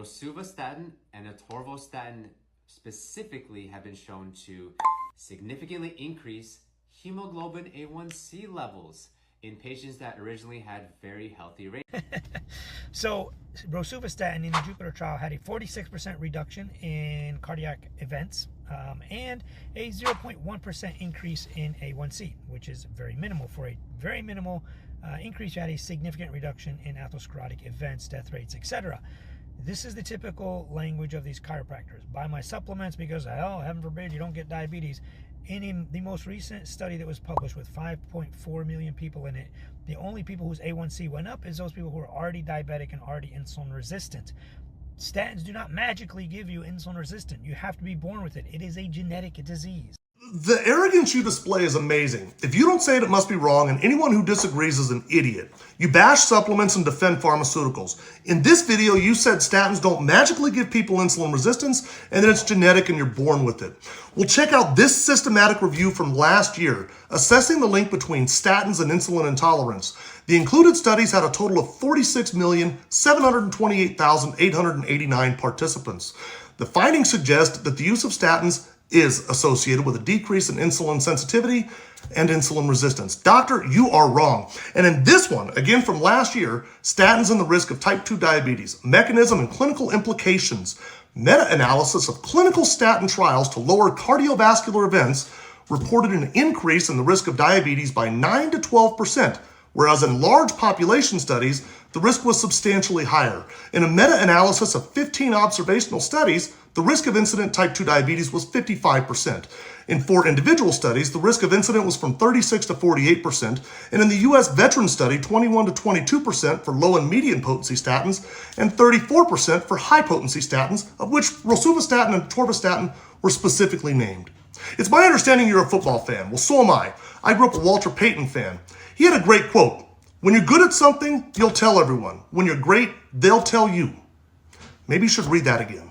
rosuvastatin and atorvastatin specifically have been shown to significantly increase hemoglobin A1C levels in patients that originally had very healthy rates. So rosuvastatin in the Jupiter trial had a 46% reduction in cardiac events and a 0.1% increase in A1C, which is very minimal. For a very minimal increase, you had a significant reduction in atherosclerotic events, death rates, etc. This is the typical language of these chiropractors. Buy my supplements because, oh, heaven forbid, you don't get diabetes. In the most recent study that was published with 5.4 million people in it, the only people whose A1C went up is those people who are already diabetic and already insulin resistant. Statins do not magically give you insulin resistant. You have to be born with it. It is a genetic disease. The arrogance you display is amazing. If you don't say it, it must be wrong, and anyone who disagrees is an idiot. You bash supplements and defend pharmaceuticals. In this video, you said statins don't magically give people insulin resistance, and that it's genetic and you're born with it. Well, check out this systematic review from last year, assessing the link between statins and insulin intolerance. The included studies had a total of 46,728,889 participants. The findings suggest that the use of statins is associated with a decrease in insulin sensitivity and insulin resistance. Doctor, you are wrong. And in this one, again from last year, statins and the risk of type 2 diabetes, mechanism and clinical implications, meta-analysis of clinical statin trials to lower cardiovascular events reported an increase in the risk of diabetes by 9 to 12%, whereas in large population studies, the risk was substantially higher. In a meta-analysis of 15 observational studies, the risk of incident type 2 diabetes was 55%. In 4 individual studies, the risk of incident was from 36 to 48%, and in the US veteran study, 21 to 22% for low and medium potency statins, and 34% for high potency statins, of which rosuvastatin and atorvastatin were specifically named. It's my understanding you're a football fan. Well, so am I. I grew up a Walter Payton fan. He had a great quote: "When you're good at something, you'll tell everyone. When you're great, they'll tell you." Maybe you should read that again.